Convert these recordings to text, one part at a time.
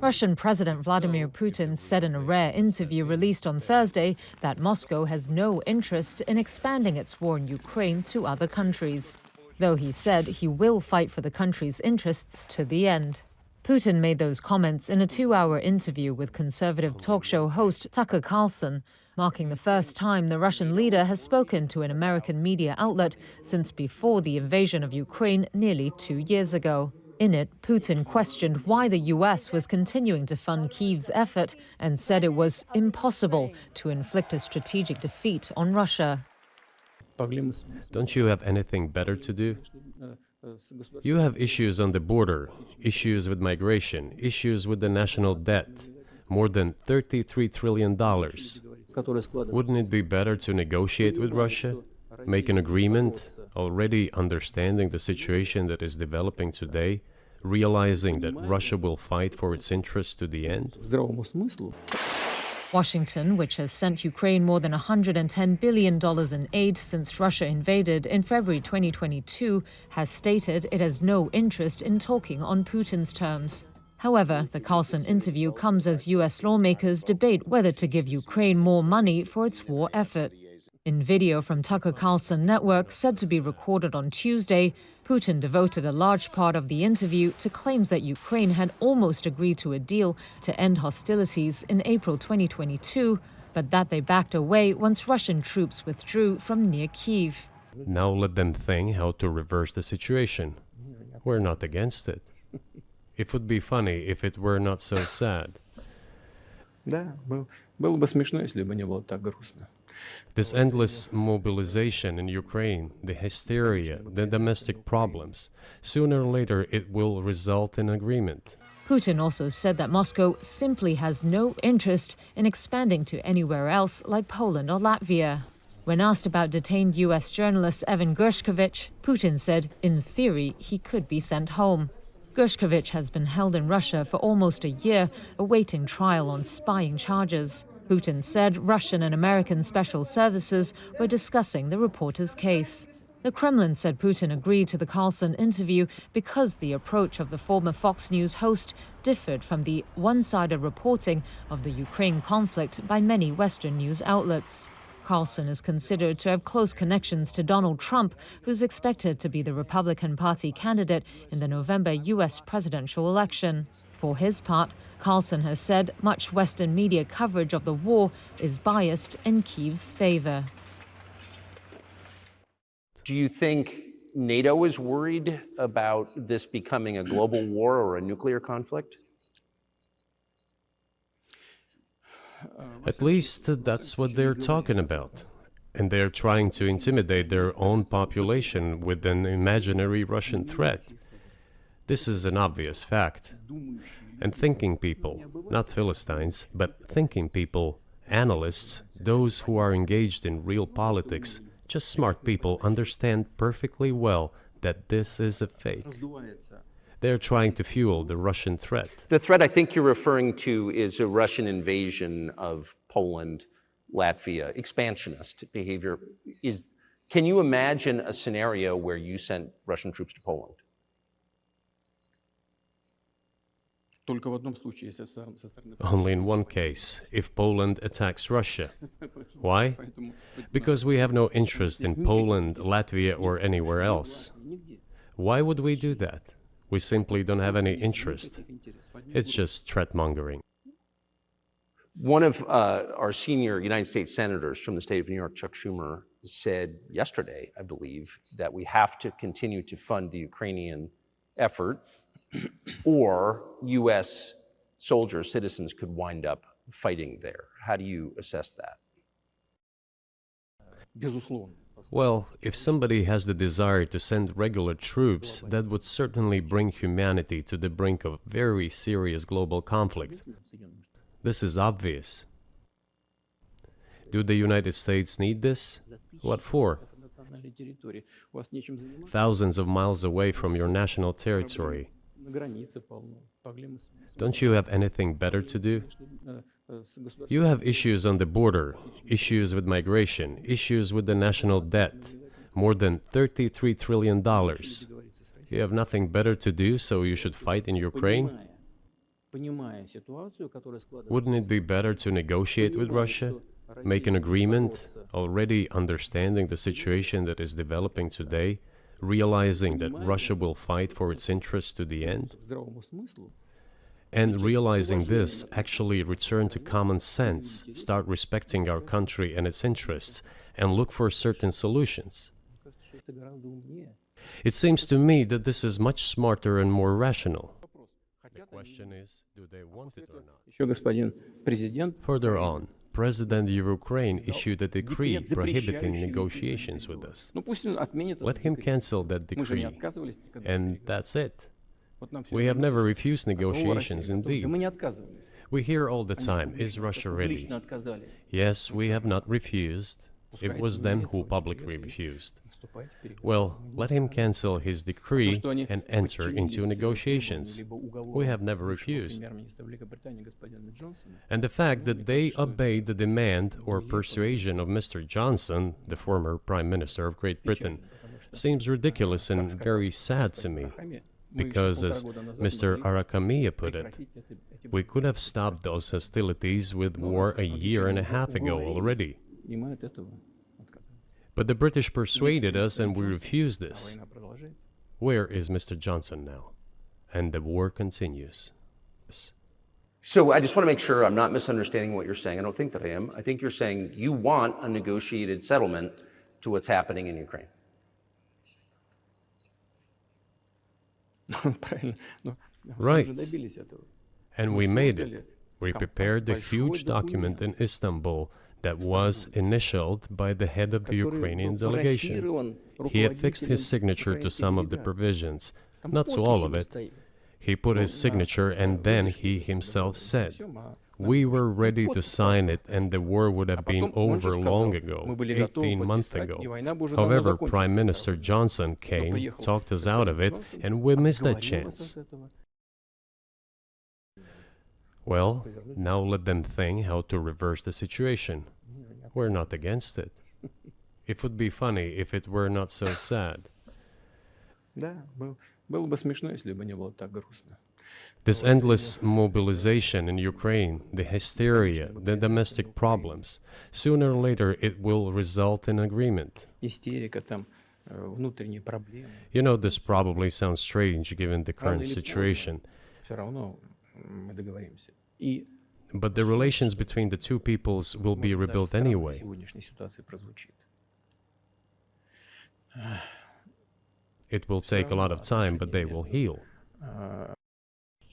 Russian President Vladimir Putin said in a rare interview released on Thursday that Moscow has no interest in expanding its war in Ukraine to other countries, though he said he will fight for the country's interests to the end. Putin made those comments in a 2-hour interview with conservative talk show host Tucker Carlson, marking the first time the Russian leader has spoken to an American media outlet since before the invasion of Ukraine nearly 2 years ago. In it, Putin questioned why the US was continuing to fund Kyiv's effort and said it was impossible to inflict a strategic defeat on Russia. Don't you have anything better to do? You have issues on the border, issues with migration, issues with the national debt, more than $33 trillion. Wouldn't it be better to negotiate with Russia, make an agreement, already understanding the situation that is developing today, realizing that Russia will fight for its interests to the end? Washington, which has sent Ukraine more than $110 billion in aid since Russia invaded in February 2022, has stated it has no interest in talking on Putin's terms. However, the Carlson interview comes as US lawmakers debate whether to give Ukraine more money for its war effort. In video from Tucker Carlson Network, said to be recorded on Tuesday, Putin devoted a large part of the interview to claims that Ukraine had almost agreed to a deal to end hostilities in April 2022, but that they backed away once Russian troops withdrew from near Kyiv. Now let them think how to reverse the situation. We're not against it. It would be funny if it were not so sad. This endless mobilization in Ukraine, the hysteria, the domestic problems, sooner or later it will result in agreement. Putin also said that Moscow simply has no interest in expanding to anywhere else like Poland or Latvia. When asked about detained US journalist Evan Gershkovich, Putin said, in theory, he could be sent home. Gershkovich has been held in Russia for almost a year, awaiting trial on spying charges. Putin said Russian and American special services were discussing the reporter's case. The Kremlin said Putin agreed to the Carlson interview because the approach of the former Fox News host differed from the one-sided reporting of the Ukraine conflict by many Western news outlets. Carlson is considered to have close connections to Donald Trump, who's expected to be the Republican Party candidate in the November U.S. presidential election. For his part, Carlson has said much Western media coverage of the war is biased in Kyiv's favor. Do you think NATO is worried about this becoming a global war or a nuclear conflict? At least that's what they're talking about. And they're trying to intimidate their own population with an imaginary Russian threat. This is an obvious fact. And thinking people, not Philistines, but thinking people, analysts, those who are engaged in real politics, just smart people, understand perfectly well that this is a fake. They're trying to fuel the Russian threat. The threat I think you're referring to is a Russian invasion of Poland, Latvia, expansionist behavior. Can you imagine a scenario where you sent Russian troops to Poland? Only in one case, if Poland attacks Russia. Why? Because we have no interest in Poland, Latvia, or anywhere else. Why would we do that? We simply don't have any interest. It's just threat-mongering. One of our senior United States senators from the state of New York, Chuck Schumer, said yesterday, I believe, that we have to continue to fund the Ukrainian effort or U.S. soldiers, citizens could wind up fighting there. How do you assess that? Well, if somebody has the desire to send regular troops, that would certainly bring humanity to the brink of very serious global conflict. This is obvious. Do the United States need this? What for? Thousands of miles away from your national territory. Don't you have anything better to do? You have issues on the border, issues with migration, issues with the national debt, more than $33 trillion. You have nothing better to do, so you should fight in Ukraine? Wouldn't it be better to negotiate with Russia, make an agreement, already understanding the situation that is developing today, realizing that Russia will fight for its interests to the end? And realizing this, actually return to common sense, start respecting our country and its interests, and look for certain solutions. It seems to me that this is much smarter and more rational. The question is, do they want it or not? Further on, President of Ukraine issued a decree prohibiting negotiations with us. Let him cancel that decree, and that's it. We have never refused negotiations, indeed. We hear all the time, is Russia ready? Yes, we have not refused. It was them who publicly refused. Well, let him cancel his decree and enter into negotiations. We have never refused. And the fact that they obeyed the demand or persuasion of Mr. Johnson, the former Prime Minister of Great Britain, seems ridiculous and very sad to me. Because, as Mr. Arakamiya put it, we could have stopped those hostilities with war a year and a half ago already. But the British persuaded us and we refused this. Where is Mr. Johnson now? And the war continues. So I just want to make sure I'm not misunderstanding what you're saying. I don't think that I am. I think you're saying you want a negotiated settlement to what's happening in Ukraine. Right. And we made it. We prepared a huge document in Istanbul that was initialed by the head of the Ukrainian delegation. He affixed his signature to some of the provisions, not to all of it. He put his signature and then he himself said, we were ready to sign it and the war would have been over long ago, 18 months ago. However, Prime Minister Johnson came, talked us out of it, and we missed that chance. Well, now let them think how to reverse the situation. We're not against it. It would be funny if it were not so sad. This endless mobilization in Ukraine, the hysteria, the domestic problems, sooner or later it will result in agreement. You know, this probably sounds strange given the current situation. But the relations between the two peoples will be rebuilt anyway. It will take a lot of time, but they will heal.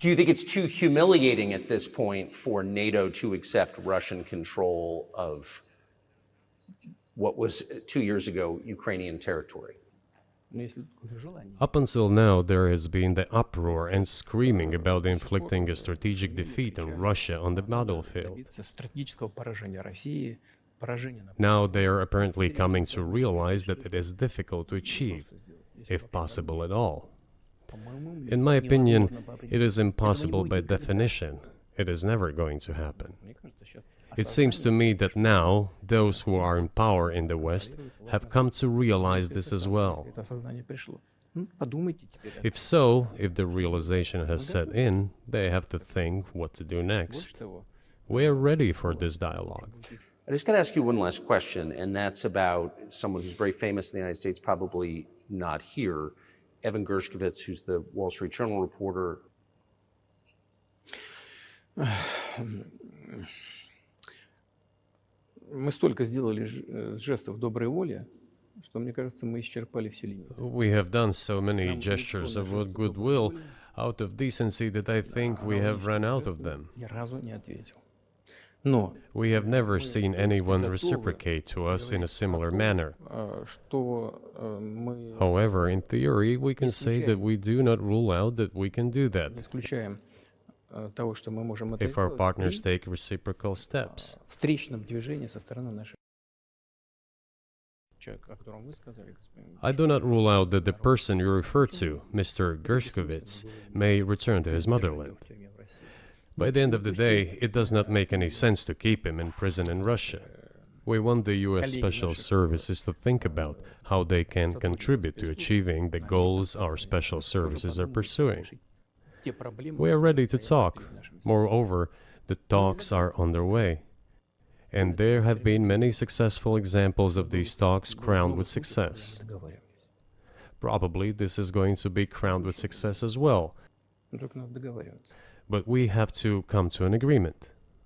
Do you think it's too humiliating at this point for NATO to accept Russian control of what was 2 years ago Ukrainian territory? Up until now, there has been the uproar and screaming about inflicting a strategic defeat on Russia on the battlefield. Now they are apparently coming to realize that it is difficult to achieve, if possible at all. In my opinion, it is impossible by definition. It is never going to happen. It seems to me that now, those who are in power in the West have come to realize this as well. If so, if the realization has set in, they have to think what to do next. We are ready for this dialogue. I just got to ask you one last question, and that's about someone who's very famous in the United States, probably not here, Evan Gershkovich, who's the Wall Street Journal reporter. Мы столько сделали жестов доброй воли, что, мне кажется, мы исчерпали все лимиты. We have done so many gestures of goodwill out of decency that I think we have run out of them. Ни разу не ответил. We have never seen anyone reciprocate to us in a similar manner. However, in theory, we can say that we do not rule out that we can do that if our partners take reciprocal steps. I do not rule out that the person you refer to, Mr. Gershkovich, may return to his motherland. By the end of the day, it does not make any sense to keep him in prison in Russia. We want the U.S. Special Services to think about how they can contribute to achieving the goals our special services are pursuing. We are ready to talk. Moreover, the talks are underway. And there have been many successful examples of these talks crowned with success. Probably this is going to be crowned with success as well. But we have to come to an agreement.